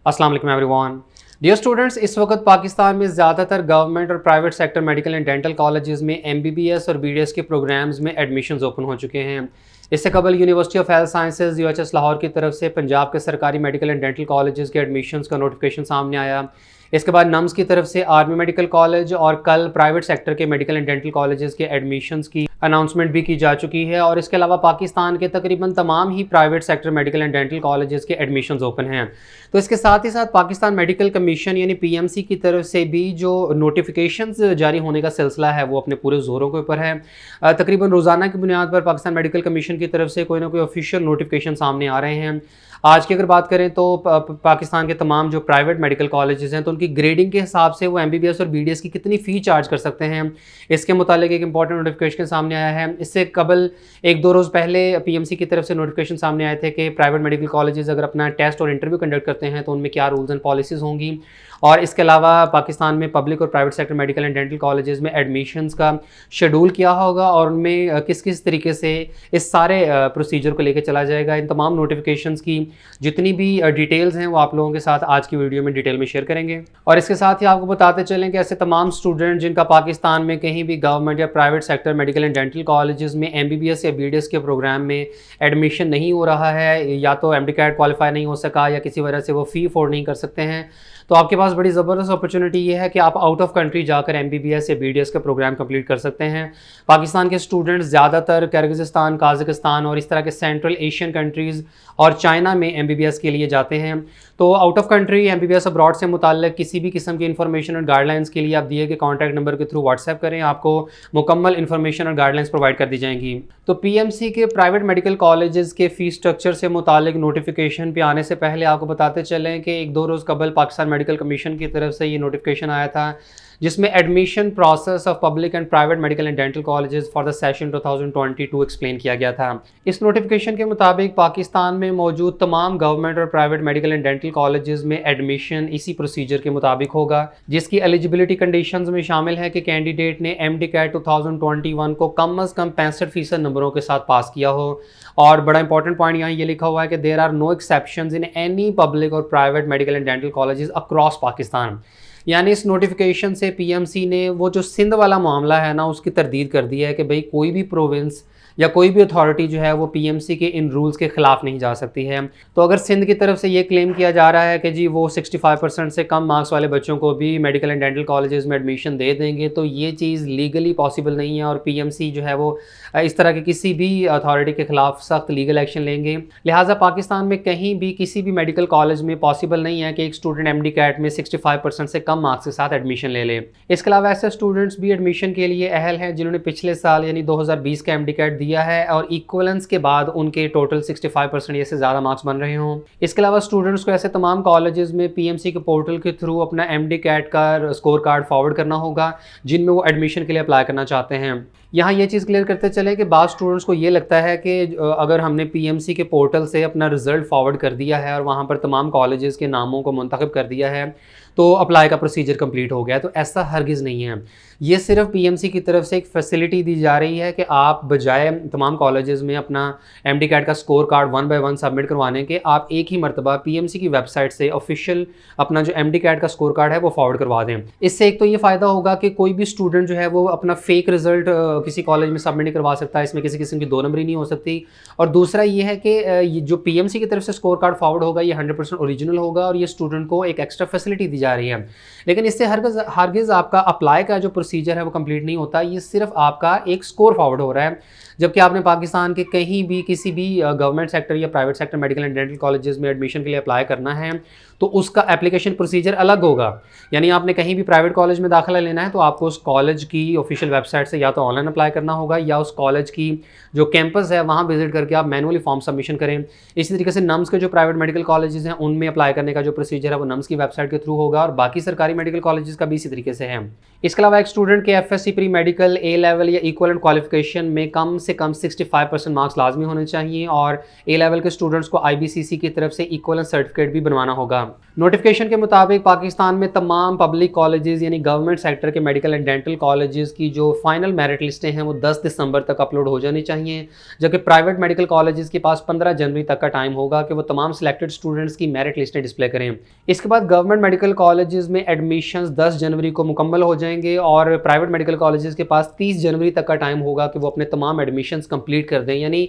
अस्सलाम वालेकुम everyone. Dear students, इस वक्त पाकिस्तान में ज़्यादातर गवर्नमेंट और private sector medical and dental colleges में एमबीबीएस और बीडीएस के प्रोग्राम्स में एडमिशन्स ओपन हो चुके हैं। इससे कबल university of health sciences UHS Lahore की तरफ से पंजाब के सरकारी मेडिकल एंड डेंटल कॉलेजेस के एडमिशन्स का नोटिफिकेशन सामने आया। इसके बाद नम्स की तरफ से आर्मी मेडिकल कॉलेज और कल प्राइवेट सेक्टर के मेडिकल एंड डेंटल कॉलेजेस के एडमिशन्स की अनाउंसमेंट भी की जा चुकी है और इसके अलावा पाकिस्तान के तकरीबन तमाम ही private sector medical and dental colleges के एडमिशन्स ओपन हैं। तो इसके साथ ही साथ पाकिस्तान मेडिकल कमीशन यानी पीएमसी की तरफ से भी जो नोटिफिकेशंस जारी होने का सिलसिला है वो अपने पूरे ज़ोरों के ऊपर है। तकरीबन रोज़ाना की बुनियाद पर पाकिस्तान मेडिकल कमीशन की तरफ से कोई ना कोई ऑफिशियल नोटिफिकेशन सामने आ रहे हैं। आज की अगर बात करें तो पाकिस्तान के तमाम जो प्राइवेट मेडिकल कॉलेजेस हैं तो उनकी ग्रेडिंग के हिसाब से वो एमबीबीएस और बीडीएस की कितनी फ़ी चार्ज कर सकते हैं, इसके मुतालिक एक इंपॉर्टेंट नोटिफिकेशन सामने आया है। इससे कबल एक दो रोज़ पहले पीएमसी की तरफ से नोटिफिकेशन सामने आए थे कि प्राइवेट मेडिकल कॉलेजेस अगर अपना टेस्ट और इंटरव्यू कंडक्ट करते हैं तो उनमें क्या रूल्स एंड पॉलिसीज़ होंगी। और इसके अलावा पाकिस्तान में पब्लिक और private sector medical and dental colleges में एडमिशन्स का शेड्यूल क्या होगा और उनमें किस किस तरीके से इस सारे प्रोसीजर को लेकर चला जाएगा। इन तमाम नोटिफिकेशंस की जितनी भी डिटेल्स हैं वो आप लोगों के साथ आज की वीडियो में डिटेल में शेयर करेंगे। और इसके साथ ही आपको बताते चलें कि ऐसे तमाम स्टूडेंट जिनका पाकिस्तान में कहीं भी गवर्नमेंट या private sector medical and dental colleges में एमबीबीएस या बीडीएस के प्रोग्राम में एडमिशन नहीं हो रहा है, या तो एमडी-कैट क्वालिफाई नहीं हो सका या किसी वजह से वो फ़ी अफोर्ड नहीं कर सकते हैं, तो आपके पास बड़ी ज़बरदस्त अपॉर्चुनिटी ये है कि आप आउट ऑफ कंट्री जाकर एमबीबीएस या बीडीएस का प्रोग्राम कंप्लीट कर सकते हैं। पाकिस्तान के स्टूडेंट्स ज़्यादातर किर्गिज़स्तान, काज़ाकिस्तान और इस तरह के सेंट्रल एशियन कंट्रीज़ और चाइना में एमबीबीएस के लिए जाते हैं। तो out of country MBBS abroad से मुताल्लिक किसी भी किस्म की इन्फॉर्मेशन और गाइडलाइंस के लिए आप दिए गए कॉन्टैक्ट नंबर के थ्रू व्हाट्सएप करें, आपको मुकम्मल इन्फॉर्मेशन और गाइडलाइंस प्रोवाइड कर दी जाएंगी। तो पीएमसी के प्राइवेट मेडिकल कॉलेजेस के फ़ीस स्ट्रक्चर से मुताल्लिक नोटिफिकेशन पे आने से पहले आपको बताते चलें कि एक दो रोज़ कबल पाकिस्तान मेडिकल कमीशन की तरफ से ये नोटिफिकेशन आया था जिसमें admission process of public and private medical and dental colleges for the session 2022 explain किया गया था। इस नोटिफिकेशन के मुताबिक पाकिस्तान में मौजूद तमाम गवर्नमेंट और private medical and dental colleges में एडमिशन इसी प्रोसीजर के मुताबिक होगा, जिसकी एलिजिबिलिटी कंडीशंस में शामिल है कि कैंडिडेट ने एमडी-कैट 2021 को कम अज़ कम 65% नंबरों के साथ पास किया हो। और बड़ा इंपॉर्टेंट पॉइंट यहाँ ये लिखा हुआ है कि there are no exceptions in any public और private medical and dental colleges across Pakistan. यानी इस नोटिफिकेशन से पीएमसी ने वो जो सिंध वाला मामला है ना उसकी तरदीद कर दी है कि भाई कोई भी प्रोविंस या कोई भी अथॉरिटी जो है वो पीएमसी के इन रूल्स के ख़िलाफ़ नहीं जा सकती है। तो अगर सिंध की तरफ से ये क्लेम किया जा रहा है कि जी वो 65% से कम मार्क्स वाले बच्चों को भी मेडिकल एंड डेंटल कॉलेजेस में एडमिशन दे देंगे, तो ये चीज़ लीगली पॉसिबल नहीं है और पीएमसी जो है वो इस तरह के किसी भी अथॉरिटी के ख़िलाफ़ सख्त लीगल एक्शन लेंगे। लिहाजा पाकिस्तान में कहीं भी किसी भी मेडिकल कॉलेज में पॉसिबल नहीं है कि एक स्टूडेंट एमडी-कैट में 65% से कम मार्क्स के साथ एडमिशन ले ले। इसके अलावा ऐसे स्टूडेंट्स भी एडमिशन के लिए अहल हैं जिन्होंने पिछले साल यानी 2020 का एमडी-कैट दिया है और इक्वलेंस के बाद उनके टोटल 65% या से ज़्यादा मार्क्स बन रहे हों। इसके अलावा स्टूडेंट्स को ऐसे तमाम कॉलेजेस में पीएमसी के पोर्टल के थ्रू अपना एमडी-कैट का स्कोर कार्ड फॉरवर्ड करना होगा जिनमें वो एडमिशन के लिए अप्लाई करना चाहते हैं। यहाँ ये चीज़ क्लियर करते चले कि बाद स्टूडेंट्स को ये लगता है कि अगर हमने पीएमसी के पोर्टल से अपना रिज़ल्ट फॉरवर्ड कर दिया है और वहाँ पर तमाम कॉलेजेस के नामों को मुंतखब कर दिया है तो अप्लाई का प्रोसीजर कंप्लीट हो गया, तो ऐसा हरगिज़ नहीं है। ये सिर्फ पीएमसी की तरफ से एक फैसिलिटी दी जा रही है कि आप बजाय तमाम कॉलेजेस में अपना एमडी-कैट का स्कोर कार्ड 1 बाय 1 सबमिट करवाने के आप एक ही मरतबा पीएमसी की वेबसाइट से ऑफिशियल अपना जो एमडी-कैट का स्कोर कार्ड है वो फॉरवर्ड करवा दें। इससे एक तो ये फ़ायदा होगा कि कोई भी स्टूडेंट जो है वो अपना फेक रिज़ल्ट किसी कॉलेज में सबमिट नहीं करवा सकता, इसमें किसी किस्म की दो नंबरी नहीं हो सकती। और दूसरा ये है कि जो पीएमसी की तरफ से स्कोर कार्ड फॉरवर्ड होगा ये 100% ओरिजिनल होगा और ये स्टूडेंट को एक एक्स्ट्रा फैसिलिटी दी जा रही है। लेकिन इससे हरगिज़ आपका अप्लाई का जो प्रोसीजर है वो कंप्लीट नहीं होता, ये सिर्फ आपका एक स्कोर फॉरवर्ड हो रहा है। जबकि आपने पाकिस्तान के कहीं भी किसी भी गवर्नमेंट सेक्टर या private sector medical and dental colleges में एडमिशन के लिए अप्लाई करना है तो उसका एप्लीकेशन प्रोसीजर अलग होगा। यानी आपने कहीं भी प्राइवेट कॉलेज में दाखिला लेना है तो आपको उस कॉलेज की ऑफिशियल वेबसाइट से या तो ऑनलाइन अप्लाई करना होगा या उस कॉलेज की जो कैंपस है वहाँ विजिट करके आप मैनुअली फॉर्म सबमिशन करें। इसी तरीके से नम्स के जो प्राइवेट मेडिकल कॉलेजेस हैं उनमें अप्लाई करने का जो प्रोसीजर है वो नम्स की वेबसाइट के थ्रू होगा और बाकी सरकारी मेडिकल कॉलेजेस का भी इसी तरीके से है। इसके अलावा एक स्टूडेंट के एफएससी प्री मेडिकल ए लेवल या इक्विवेलेंट क्वालिफिकेशन में कम से कम 65% मार्क्स लाजमी होने चाहिए और ए लेवल के स्टूडेंट्स को आईबीसीसी की तरफ से इक्विवेलेंट सर्टिफिकेट भी बनवाना होगा। नोटिफिकेशन के मुताबिक पाकिस्तान में तमाम पब्लिक कॉलेजेस यानी गवर्नमेंट सेक्टर के मेडिकल एंड डेंटल कॉलेजेस की जो फाइनल मेरिट लिस्टें हैं वो 10 दिसंबर तक अपलोड हो जानी चाहिए, जबकि प्राइवेट मेडिकल कॉलेजेस के पास 15 जनवरी तक का टाइम होगा कि वो तमाम सिलेक्टेड स्टूडेंट्स की मेरिट लिस्टें डिस्प्ले करें। इसके बाद गवर्नमेंट मेडिकल कॉलेजेस में एडमिशंस 10 जनवरी को मुकम्मल हो जाएंगे और प्राइवेट मेडिकल कॉलेजेस के पास 30 जनवरी तक का टाइम होगा कि वो अपने तमाम एडमिशंस कंप्लीट कर दें। यानी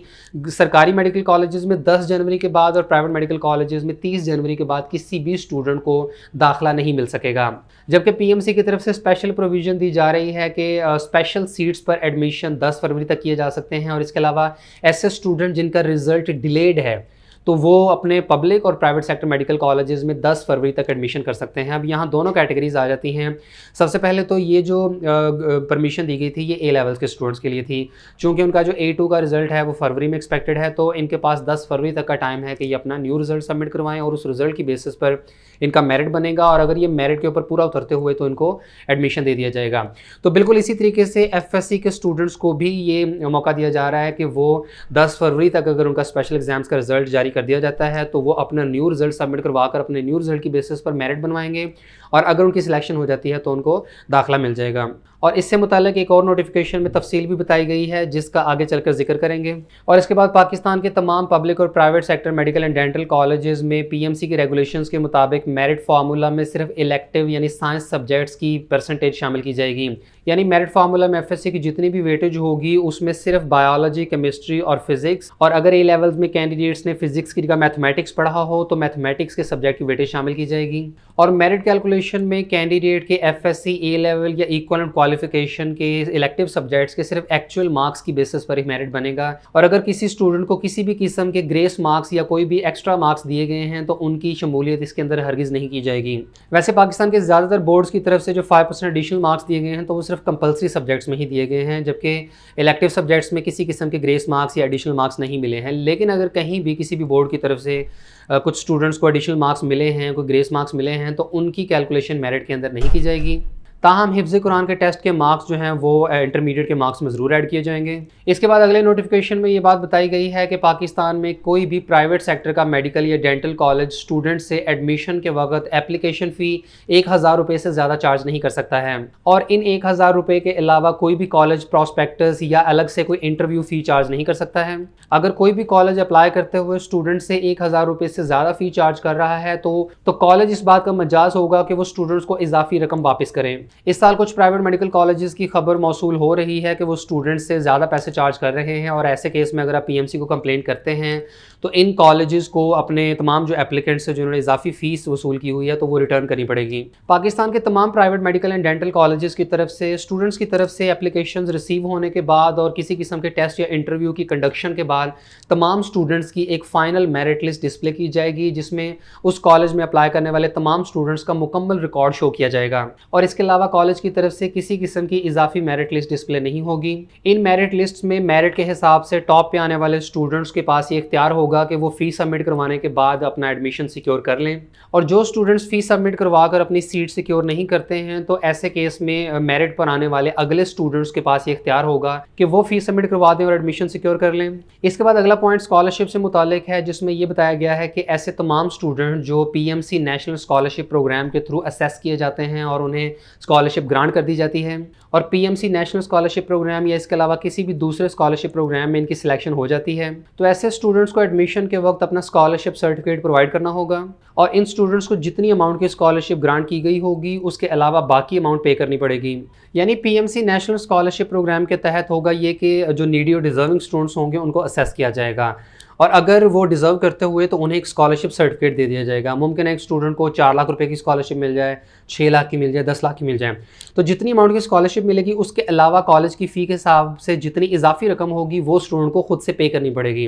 सरकारी मेडिकल कॉलेजेस में 10 जनवरी के बाद और प्राइवेट मेडिकल कॉलेजेस में 30 जनवरी के बाद किसी भी स्टूडेंट को दाखिला नहीं मिल सकेगा। जबकि पीएमसी की तरफ से स्पेशल प्रोविजन दी जा रही है कि स्पेशल सीट्स पर एडमिशन 10 फरवरी तक किए जा सकते हैं और इसके अलावा ऐसे स्टूडेंट जिनका रिजल्ट डिलेड है तो वो अपने पब्लिक और प्राइवेट सेक्टर मेडिकल कॉलेजेस में 10 फरवरी तक एडमिशन कर सकते हैं। अब यहाँ दोनों कैटेगरीज आ जाती हैं। सबसे पहले तो ये जो परमिशन दी गई थी ये ए लेवल्स के स्टूडेंट्स के लिए थी। चूँकि उनका जो A2 का रिजल्ट है वो फरवरी में एक्सपेक्टेड है तो इनके पास 10 फरवरी तक का टाइम है कि ये अपना न्यू रिजल्ट सबमिट करवाएं और उस रिजल्ट की बेसिस पर इनका मेरिट बनेगा और अगर ये मेरिट के ऊपर पूरा उतरते हुए तो इनको एडमिशन दे दिया जाएगा। तो बिल्कुल इसी तरीके से एफएससी के स्टूडेंट्स को भी ये मौका दिया जा रहा है कि वो 10 फरवरी तक अगर उनका स्पेशल एग्जाम्स का रिजल्ट जारी कर दिया जाता है तो वो अपना न्यू रिजल्ट सबमिट करवा कर अपने न्यू रिजल्ट की बेसिस पर मेरिट बनवाएंगे और अगर उनकी सिलेक्शन हो जाती है तो उनको दाखिला मिल जाएगा। और इससे मुताल्लिक एक और नोटिफिकेशन में तफसील भी बताई गई है जिसका आगे चलकर जिक्र करेंगे। और इसके बाद पाकिस्तान के तमाम पब्लिक और private sector medical and dental colleges में पीएमसी के रेगुलेशंस के मुताबिक मेरिट फार्मूला में सिर्फ इलेक्टिव यानी साइंस सब्जेक्ट्स की परसेंटेज शामिल की जाएगी। यानी मेरिट फार्मूला में एफएससी की जितनी भी वेटेज होगी उसमें सिर्फ बायोलॉजी, केमिस्ट्री और फिजिक्स, और अगर ए लेवल्स में कैंडिडेट्स ने फिजिक्स की जगह मैथमेटिक्स पढ़ा हो तो मैथमेटिक्स के सब्जेक्ट की वेटेज शामिल की जाएगी। और मेरिट कैलकुलेशन में कैंडिडेट के एफएससी ए लेवल या इक्विवेलेंट क्वालिफिकेशन के इलेक्टिव सब्जेक्ट्स के सिर्फ एक्चुअल मार्क्स की बेसिस पर ही मेरिट बनेगा और अगर किसी स्टूडेंट को किसी भी किस्म के ग्रेस मार्क्स या कोई भी एक्स्ट्रा मार्क्स दिए गए हैं तो उनकी शमूलियत इसके अंदर हरगिज़ नहीं की जाएगी। वैसे पाकिस्तान के ज़्यादातर बोर्ड्स की तरफ से जो 5% एडिशनल मार्क्स दिए गए हैं तो वो सिर्फ कंपलसरी सब्जेक्ट्स में ही दिए गए हैं, जबकि इलेक्टिव सब्जेक्ट्स में किसी किस्म के ग्रेस मार्क्स या एडिशनल मार्क्स नहीं मिले हैं। लेकिन अगर कहीं भी किसी भी बोर्ड की तरफ से कुछ स्टूडेंट्स को एडिशनल मार्क्स मिले हैं, कोई ग्रेस मार्क्स मिले हैं तो उनकी कैलकुलेशन मेरिट के अंदर नहीं की जाएगी। ताहम हिफ्ज़ कुरान के टेस्ट के मार्क्स जो हैं वो इंटरमीडिएट के मार्क्स में ज़रूर ऐड किए जाएंगे। इसके बाद अगले नोटिफिकेशन में ये बात बताई गई है कि पाकिस्तान में कोई भी प्राइवेट सेक्टर का मेडिकल या डेंटल कॉलेज स्टूडेंट से एडमिशन के वक्त एप्लीकेशन फ़ी 1000 रुपये से ज़्यादा चार्ज नहीं कर सकता है और इन 1000 रुपये के अलावा कोई भी कॉलेज प्रॉस्पेक्टस या अलग से कोई इंटरव्यू फ़ी चार्ज नहीं कर सकता है। अगर कोई भी कॉलेज अप्लाई करते हुए स्टूडेंट से 1000 रुपये से ज़्यादा फ़ी चार्ज कर रहा है तो कॉलेज इस बात का मजाज होगा कि वो स्टूडेंट्स को इजाफी रकम वापस करें। इस साल कुछ प्राइवेट मेडिकल कॉलेजेस की खबर मौसूल हो रही है कि वो स्टूडेंट्स से ज़्यादा पैसे चार्ज कर रहे हैं और ऐसे केस में अगर आप पीएमसी को कंप्लेन करते हैं तो इन कॉलेजेस को अपने तमाम जो एप्लीकेंट्स हैं जिन्होंने इजाफी फ़ीस वसूल की हुई है तो वो रिटर्न करनी पड़ेगी। पाकिस्तान के तमाम private medical and dental colleges की तरफ से स्टूडेंट्स की तरफ से एप्लीकेशंस रिसीव होने के बाद और किसी किस्म के टेस्ट या इंटरव्यू की कंडक्शन के बाद तमाम स्टूडेंट्स की एक फ़ाइनल मेरिट लिस्ट डिस्प्ले की जाएगी जिसमें उस कॉलेज में अप्लाई करने वाले तमाम स्टूडेंट्स का मुकम्मल रिकॉर्ड शो किया जाएगा और इसके अलावा कॉलेज की तरफ से किसी किस्म की इजाफी मेरिट लिस्ट डिस्प्ले नहीं होगी। इन मेरिट लिस्ट में मेरिट के हिसाब से टॉप पे आने वाले स्टूडेंट्स के पास ये इख्तियार होगा कि वो फीस सबमिट करवाने के बाद अपना एडमिशन सिक्योर कर लें और जो स्टूडेंट्स फीस सबमिट करवा कर अपनी सीट सिक्योर नहीं करते हैं तो ऐसे केस में मेरिट पर आने वाले अगले स्टूडेंट्स के पास ये इख्तियार होगा कि वो फीस सबमिट करवा दें और एडमिशन सिक्योर कर लें। इसके बाद अगला पॉइंट स्कॉलरशिप से मुतालिक है जिसमें यह बताया गया है कि ऐसे तमाम स्टूडेंट जो पीएमसी नेशनल स्कॉलरशिप प्रोग्राम के थ्रू असेस किए जाते हैं और उन्हें स्कॉलरशिप ग्रांट कर दी जाती है और पीएमसी नेशनल स्कॉलरशिप प्रोग्राम या इसके अलावा किसी भी दूसरे स्कॉलरशिप प्रोग्राम में इनकी सिलेक्शन हो जाती है तो ऐसे स्टूडेंट्स को एडमिशन के वक्त अपना स्कॉलरशिप सर्टिफिकेट प्रोवाइड करना होगा और इन स्टूडेंट्स को जितनी अमाउंट की स्कॉलरशिप ग्रांट की गई होगी उसके अलावा बाकी अमाउंट पे करनी पड़ेगी। यानी पीएमसी नेशनल स्कॉलरशिप प्रोग्राम के तहत होगा ये कि जो नीडी और डिजर्विंग स्टूडेंट्स होंगे उनको असेस किया जाएगा और अगर वो डिज़र्व करते हुए तो उन्हें एक स्कॉलरशिप सर्टिफिकेट दे दिया जाएगा। मुमकिन है एक स्टूडेंट को 4 लाख रुपए की स्कॉलरशिप मिल जाए, 6 लाख की मिल जाए, 10 लाख की मिल जाए, तो जितनी अमाउंट की स्कॉलरशिप मिलेगी उसके अलावा कॉलेज की फ़ी के हिसाब से जितनी इजाफी रकम होगी वो स्टूडेंट को खुद से पे करनी पड़ेगी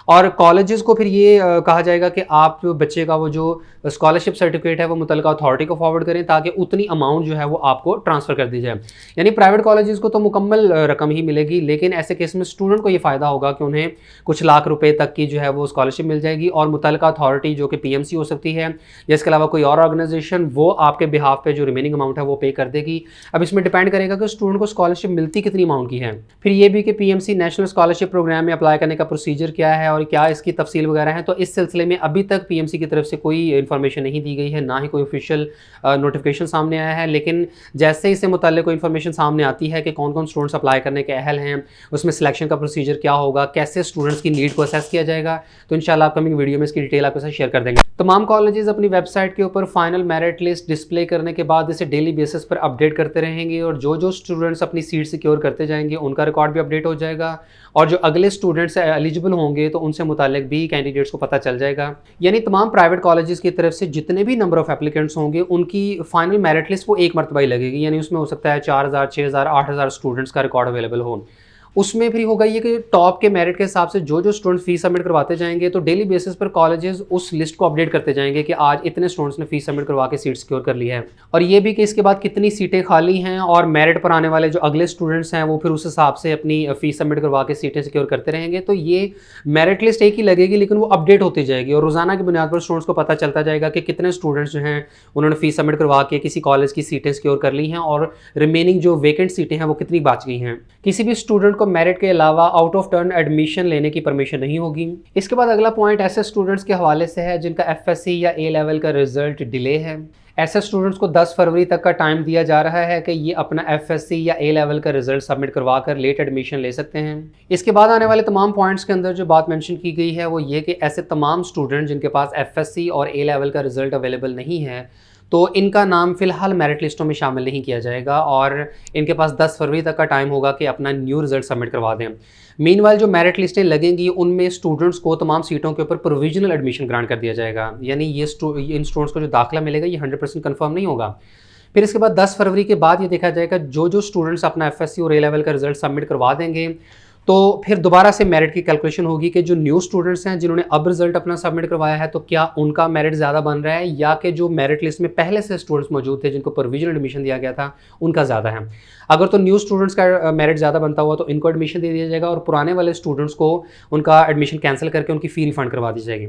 और कॉलेजेस को फिर ये कहा जाएगा कि आप जो बच्चे का वो जो स्कॉलरशिप सर्टिफिकेट है वो मुतल्लिका अथॉरिटी को फॉरवर्ड करें ताकि उतनी अमाउंट जो है वो आपको ट्रांसफ़र कर दी जाए। यानी प्राइवेट कॉलेजेस को तो मुकम्मल रकम ही मिलेगी, लेकिन ऐसे केस में स्टूडेंट को ये फ़ायदा होगा कि उन्हें कुछ लाख रुपए तक की जो है वो स्कॉलरशिप मिल जाएगी और मुतल्लिका अथॉरिटी जो कि पीएमसी हो सकती है या इसके अलावा कोई और ऑर्गेनाइजेशन वो आपके बिहाफ पे जो रिमेनिंग अमाउंट है वो पे कर देगी। अब इसमें डिपेंड करेगा कि स्टूडेंट को स्कॉलरशिप मिलती कितनी अमाउंट की है। फिर ये भी कि पीएमसी नेशनल स्कॉलरशिप प्रोग्राम में अप्लाई करने का प्रोसीजर क्या है और क्या इसकी तफसील वगैरह है, तो इस सिलसिले में अभी तक पीएमसी की तरफ से कोई इन्फॉर्मेशन नहीं दी गई है, ना ही कोई ऑफिशियल नोटिफिकेशन सामने आया है। लेकिन जैसे इससे मुताल्लिक़ कोई इन्फॉर्मेशन सामने आती है कि कौन कौन स्टूडेंट्स अप्लाई करने के अहल हैं, उसमें सिलेक्शन का प्रोसीजर क्या होगा, कैसे स्टूडेंट्स की नीड को असेस किया जाएगा, तो इंशाल्लाह अपकमिंग वीडियो में इसकी डिटेल आपके साथ शेयर कर देंगे। तमाम कॉलेजेस अपनी वेबसाइट के ऊपर फाइनल मेरिट लिस्ट डिस्प्ले करने के बाद इसे डेली बेसिस पर अपडेट करते रहेंगे और जो स्टूडेंट्स अपनी सीट सिक्योर करते जाएंगे उनका रिकॉर्ड भी अपडेट हो जाएगा और जो अगले स्टूडेंट्स एलिजिबल होंगे तो उनसे मुताल्लिक भी कैंडिडेट्स को पता चल जाएगा। यानी तमाम प्राइवेट कॉलेजेस की तरफ से जितने भी नंबर ऑफ एप्लीकेंट्स होंगे उनकी फाइनल मेरिट लिस्ट वो एक मरतबा ही लगेगी, यानी उसमें हो सकता है 4000, 6000, 8000 स्टूडेंट्स का रिकॉर्ड अवेलेबल हो। उसमें फिर होगा ये कि टॉप के मेरिट के हिसाब से जो स्टूडेंट फीस सबमिट करवाते जाएंगे तो डेली बेसिस पर कॉलेजेस उस लिस्ट को अपडेट करते जाएंगे कि आज इतने स्टूडेंट्स ने फीस सबमिट करवा के सीट सिक्योर कर ली है, और ये भी कि इसके बाद कितनी सीटें खाली हैं और मेरिट पर आने वाले जो अगले स्टूडेंट्स हैं वो फिर उस हिसाब से अपनी फीस सबमिट करवा के सीटें सिक्योर करते रहेंगे। तो ये मेरिट लिस्ट एक ही लगेगी लेकिन वो अपडेट होती जाएगी और रोजाना की बुनियाद पर स्टूडेंट्स को पता चलता जाएगा कि कितने स्टूडेंट्स जो हैं उन्होंने फीस सबमिट करवा के किसी कॉलेज की सीटें सिक्योर कर ली हैं और रिमेनिंग जो वेकेंट सीटें हैं वो कितनी बच गई हैं। किसी भी स्टूडेंट को मेरिट के अलावा आउट ऑफ टर्न एडमिशन लेने की परमिशन नहीं होगी। इसके बाद अगला पॉइंट ऐसे स्टूडेंट्स के हवाले से है जिनका एफएससी या ए लेवल का रिजल्ट डिले है। ऐसे स्टूडेंट्स को 10 फरवरी तक का टाइम दिया जा रहा है कि ये अपना एफएससी या ए लेवल का रिजल्ट सबमिट करवा कर लेट एडमिशन ले सकते हैं। इसके बाद आने वाले तमाम पॉइंट्स के अंदर जो बात मेंशन की गई है वो ये कि ऐसे तमाम स्टूडेंट जिनके पास एफएससी और ए लेवल का रिजल्ट अवेलेबल नहीं है तो इनका नाम फ़िलहाल मेरिट लिस्टों में शामिल नहीं किया जाएगा और इनके पास 10 फरवरी तक का टाइम होगा कि अपना न्यू रिज़ल्ट सबमिट करवा दें। मीनवाइल जो मेरिट लिस्टें लगेंगी उनमें स्टूडेंट्स को तमाम सीटों के ऊपर प्रोविजनल एडमिशन ग्रांट कर दिया जाएगा, यानी इन स्टूडेंट्स को जो दाखिला मिलेगा ये 100% कन्फर्म नहीं होगा। फिर इसके बाद 10 फरवरी के बाद ये देखा जाएगा जो स्टूडेंट्स अपना एफएससी और ए लेवल का रिजल्ट सबमिट करवा देंगे तो फिर दोबारा से मेरिट की कैलकुलेशन होगी कि जो न्यू स्टूडेंट्स हैं जिन्होंने अब रिजल्ट अपना सबमिट करवाया है तो क्या उनका मेरिट ज़्यादा बन रहा है या कि जो मेरिट लिस्ट में पहले से स्टूडेंट्स मौजूद थे जिनको प्रोविजनल एडमिशन दिया गया था उनका ज़्यादा है। अगर तो न्यू स्टूडेंट्स का मेरिट ज़्यादा बनता हुआ तो इनको एडमिशन दे दिया जाएगा और पुराने वाले स्टूडेंट्स को उनका एडमिशन कैंसिल करके उनकी फ़ी रिफंड करवा दी जाएगी।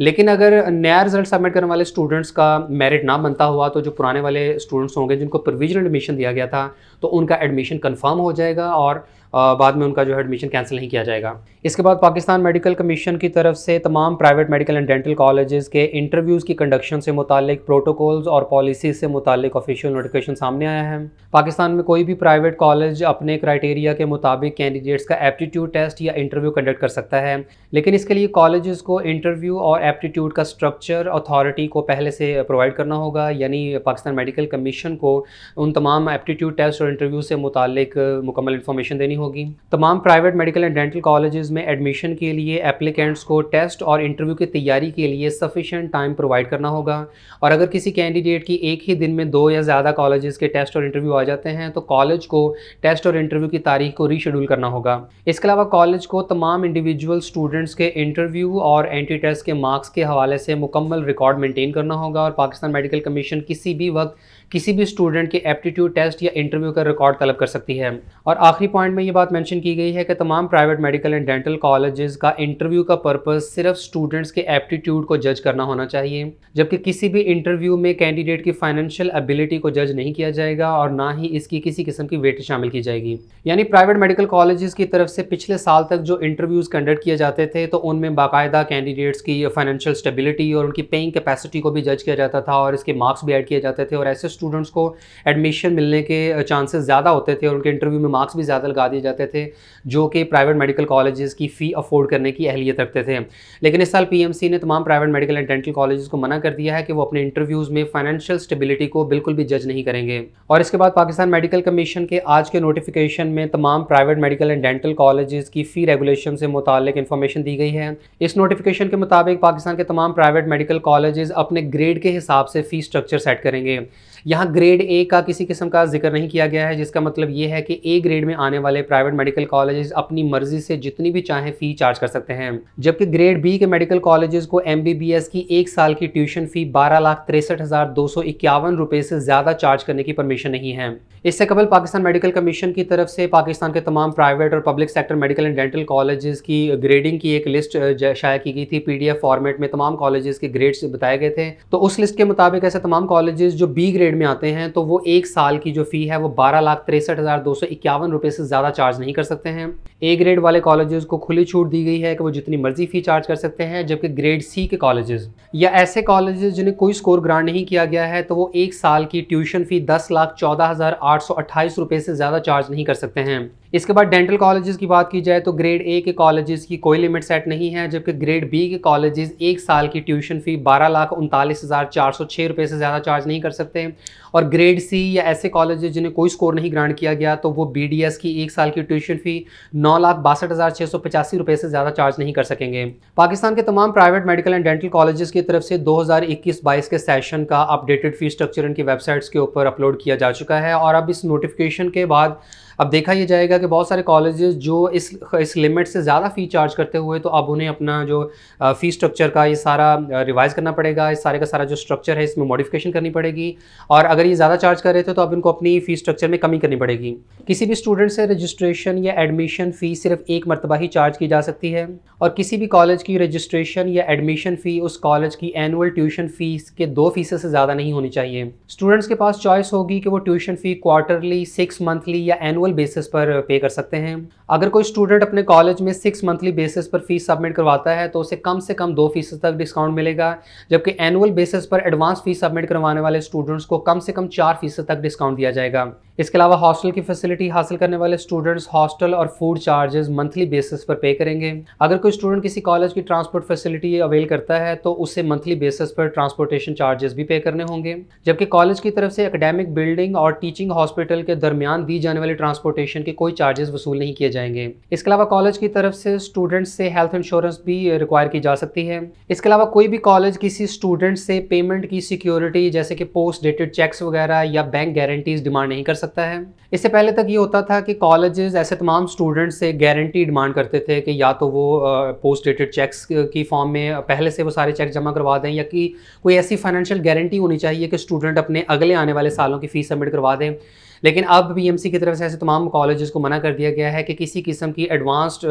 लेकिन अगर नया रिजल्ट सबमिट करने वाले स्टूडेंट्स का मेरिट ना बनता हुआ तो जो पुराने वाले स्टूडेंट्स होंगे जिनको प्रोविजनल एडमिशन दिया गया था तो उनका एडमिशन कंफर्म हो जाएगा और बाद में उनका जो है एडमिशन कैंसिल नहीं किया जाएगा। इसके बाद पाकिस्तान मेडिकल कमीशन की तरफ से तमाम private medical and dental colleges के इंटरव्यूज़ की कंडक्शन से मुतालिक प्रोटोकॉल्स और पॉलिसी से मुतालिक ऑफिशियल नोटिफिकेशन सामने आया है। पाकिस्तान में कोई भी प्राइवेट कॉलेज अपने क्राइटेरिया के मुताबिक कैंडिडेट्स का एप्टीट्यूड टेस्ट या इंटरव्यू कंडक्ट कर सकता है, लेकिन इसके लिए कॉलेजेस को इंटरव्यू और एप्टीट्यूड का स्ट्रक्चर अथॉरिटी को पहले से प्रोवाइड करना होगा, यानी पाकिस्तान मेडिकल कमीशन को उन तमाम एप्टीट्यूड टेस्ट और इंटरव्यू से मुतालिक मुकम्मल इन्फॉर्मेशन देनी होगी। तमाम private medical and dental colleges में एडमिशन के लिए एप्लीकेंट्स को टेस्ट और इंटरव्यू की तैयारी के लिए सफिशिएंट टाइम प्रोवाइड करना होगा और अगर किसी कैंडिडेट की एक ही दिन में 2 या ज़्यादा कॉलेजेस के टेस्ट और इंटरव्यू आ जाते हैं तो कॉलेज को टेस्ट और इंटरव्यू की तारीख को रीशेड्यूल करना होगा। इसके अलावा कॉलेज को तमाम इंडिविजुअल स्टूडेंट्स के इंटरव्यू और एंट्री टेस्ट के मार्क्स के हवाले से मुकम्मल रिकॉर्ड मेंटेन करना होगा और पाकिस्तान मेडिकल कमीशन किसी भी वक्त किसी भी स्टूडेंट के एप्टीट्यूड टेस्ट या इंटरव्यू का रिकॉर्ड तलब कर सकती है। और आखिरी पॉइंट में ये बात मेंशन की गई है कि तमाम private medical and dental colleges का इंटरव्यू का पर्पस सिर्फ स्टूडेंट्स के एप्टीट्यूड को जज करना होना चाहिए, जबकि किसी भी इंटरव्यू में कैंडिडेट की फाइनेंशियल एबिलिटी को जज नहीं किया जाएगा और ना ही इसकी किसी किस्म की वेट शामिल की जाएगी। यानी प्राइवेट मेडिकल कॉलेजेस की तरफ से पिछले साल तक जो इंटरव्यूज़ कंडक्ट किए जाते थे तो उनमें बाकायदा कैंडिडेट्स की फाइनेंशियल स्टेबिलिटी और उनकी पेइंग कैपेसिटी को भी जज किया जाता था और इसके मार्क्स भी ऐड किए जाते थे और ऐसे स्टूडेंट्स को एडमिशन मिलने के चांसेस ज़्यादा होते थे और उनके इंटरव्यू में मार्क्स भी ज़्यादा लगा दिए जाते थे जो कि प्राइवेट मेडिकल कॉलेजेस की फ़ी अफोर्ड करने की अहलियत रखते थे। लेकिन इस साल पीएमसी ने तमाम private medical and dental colleges को मना कर दिया है कि वो अपने इंटरव्यूज़ में फाइनेंशियल स्टेबिलिटी को बिल्कुल भी जज नहीं करेंगे। और इसके बाद पाकिस्तान मेडिकल कमीशन के आज के नोटिफिकेशन में तमाम private medical and dental colleges की फ़ी रेगुलेशन से मुतालिक इन्फॉर्मेशन दी गई है। इस नोटिफिकेशन के मुताबिक पाकिस्तान के तमाम प्राइवेट मेडिकल कॉलेजेस अपने ग्रेड के हिसाब से फ़ी स्ट्रक्चर सेट करेंगे, यहाँ ग्रेड ए का किसी किस्म का जिक्र नहीं किया गया है, जिसका मतलब ये है कि ए ग्रेड में आने वाले प्राइवेट मेडिकल कॉलेजेस अपनी मर्जी से जितनी भी चाहें फ़ी चार्ज कर सकते हैं, जबकि ग्रेड बी के मेडिकल कॉलेजेस को एमबीबीएस की 1 साल की ट्यूशन फ़ी 12,63,251 रुपये से ज़्यादा चार्ज करने की परमिशन नहीं है। इससे कबल पाकिस्तान मेडिकल कमीशन की तरफ से पाकिस्तान के तमाम प्राइवेट और public sector medical and dental colleges की ग्रेडिंग की एक लिस्ट शाया की गई थी। पीडीएफ फॉर्मेट में तमाम कॉलेजेस के ग्रेड्स बताए गए थे। तो उस लिस्ट के मुताबिक ऐसे तमाम कॉलेजेस जो बी ग्रेड में आते हैं तो वो 1 साल की जो फ़ी है वो 12,63,251 रुपये से ज़्यादा चार्ज नहीं कर सकते हैं। ए ग्रेड वाले कॉलेजेस को खुली छूट दी गई है कि वो जितनी मर्जी फ़ी चार्ज कर सकते हैं, जबकि ग्रेड सी के कॉलेजेस या ऐसे कॉलेजेस जिन्हें कोई स्कोर ग्रांट नहीं किया गया है तो वो 1 साल की ट्यूशन फ़ी 10,14,828 रुपये से ज़्यादा चार्ज नहीं कर सकते हैं। इसके बाद डेंटल कॉलेजेस की बात की जाए तो ग्रेड ए के कॉलेजेस की कोई लिमिट सेट नहीं है, जबकि ग्रेड बी के कॉलेजेस 1 साल की ट्यूशन फ़ी 12,39,406 रुपये से ज़्यादा चार्ज नहीं कर सकते। और ग्रेड सी या ऐसे कॉलेजेस जिन्हें कोई स्कोर नहीं ग्रांट किया गया तो वो बीडीएस की 1 साल की ट्यूशन फ़ी 9,62,685 रुपये से ज़्यादा चार्ज नहीं कर सकेंगे। पाकिस्तान के तमाम private medical and dental colleges की तरफ से 2021-22 के सेशन का अपडेटेड फ़ी स्ट्रक्चर इनकी वेबसाइट्स के ऊपर अपलोड किया जा चुका है और अब इस नोटिफिकेशन के बाद अब देखा यह जाएगा कि बहुत सारे कॉलेजेस जो इस लिमिट से ज़्यादा फ़ी चार्ज करते हुए तो अब उन्हें अपना जो फ़ी स्ट्रक्चर का ये सारा रिवाइज़ करना पड़ेगा। इस सारे का सारा जो स्ट्रक्चर है इसमें मॉडिफिकेशन करनी पड़ेगी और अगर ये ज़्यादा चार्ज कर रहे थे तो अब इनको अपनी फ़ी स्ट्रक्चर में कमी करनी पड़ेगी। किसी भी स्टूडेंट से रजिस्ट्रेशन या एडमिशन फ़ी सिर्फ एक मरतबा ही चार्ज की जा सकती है और किसी भी कॉलेज की रजिस्ट्रेशन या एडमिशन फ़ी उस कॉलेज की एनुअल ट्यूशन फ़ीस के 2% से ज़्यादा नहीं होनी चाहिए। स्टूडेंट्स के पास चॉइस होगी कि वो ट्यूशन फ़ी क्वार्टरली, 6 मंथली या एनुअल बेसिस पर पे कर सकते हैं। अगर कोई स्टूडेंट अपने कॉलेज में 6 मंथली बेसिस पर फीस सबमिट करवाता है तो उसे कम से कम 2% तक डिस्काउंट मिलेगा, जबकि एनुअल बेसिस पर एडवांस फीस सबमिट करवाने वाले स्टूडेंट्स को कम से कम 4% तक डिस्काउंट दिया जाएगा। इसके अलावा हॉस्टल की फैसिलिटी हासिल करने वाले स्टूडेंट्स हॉस्टल और फूड चार्जेस मंथली बेसिस पर पे करेंगे। अगर कोई स्टूडेंट किसी कॉलेज की ट्रांसपोर्ट फैसिलिटी अवेल करता है तो उसे मंथली बेसिस पर ट्रांसपोर्टेशन चार्जेस भी पे करने होंगे, जबकि कॉलेज की तरफ से एकेडमिक बिल्डिंग और टीचिंग हॉस्पिटल के दरमियान दी जाने वाली ट्रांसपोर्टेशन के कोई चार्जेस वसूल नहीं किए जाएंगे। इसके अलावा कॉलेज की तरफ से स्टूडेंट्स से हेल्थ इंश्योरेंस भी रिक्वायर की जा सकती है। इसके अलावा कोई भी कॉलेज किसी स्टूडेंट से पेमेंट की सिक्योरिटी जैसे कि पोस्ट डेटेड चेक्स वगैरह या बैंक गारंटीज डिमांड नहीं कर सकता है। इससे पहले तक ये होता था कि कॉलेजेस ऐसे तमाम स्टूडेंट्स से गारंटी डिमांड करते थे कि या तो वो पोस्ट डेटेड चेक्स की फॉर्म में पहले से वो सारे चेक जमा करवा दें या कि कोई ऐसी फाइनेंशियल गारंटी होनी चाहिए कि स्टूडेंट अपने अगले आने वाले सालों की फ़ीस सबमिट करवा दें। लेकिन अब पीएमसी की तरफ से ऐसे तमाम कॉलेजेस को मना कर दिया गया है कि किसी किस्म की एडवांस्ड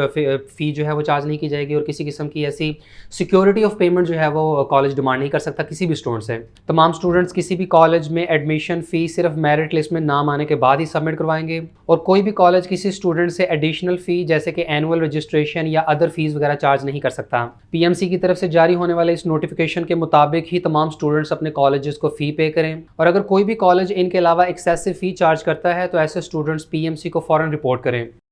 फ़ी जो है वो चार्ज नहीं की जाएगी और किसी किस्म की ऐसी सिक्योरिटी ऑफ पेमेंट जो है वो कॉलेज डिमांड नहीं कर सकता किसी भी स्टूडेंट से। तमाम स्टूडेंट्स किसी भी कॉलेज में एडमिशन फ़ी सिर्फ मेरिट लिस्ट में नाम आने के बाद ही सबमिट करवाएंगे और कोई भी कॉलेज किसी स्टूडेंट से एडिशनल फ़ी जैसे कि एनुअल रजिस्ट्रेशन या अदर फीस वगैरह चार्ज नहीं कर सकता। पीएमसी की तरफ से जारी होने वाले इस नोटिफिकेशन के मुताबिक ही तमाम स्टूडेंट्स अपने कॉलेजेस को फ़ी पे करें और अगर कोई भी कॉलेज इनके अलावा एक्सेसिव फ़ी चार्ज करता है तो ऐसे स्टूडेंट्स पीएमसी को फ़ौरन रिपोर्ट करें।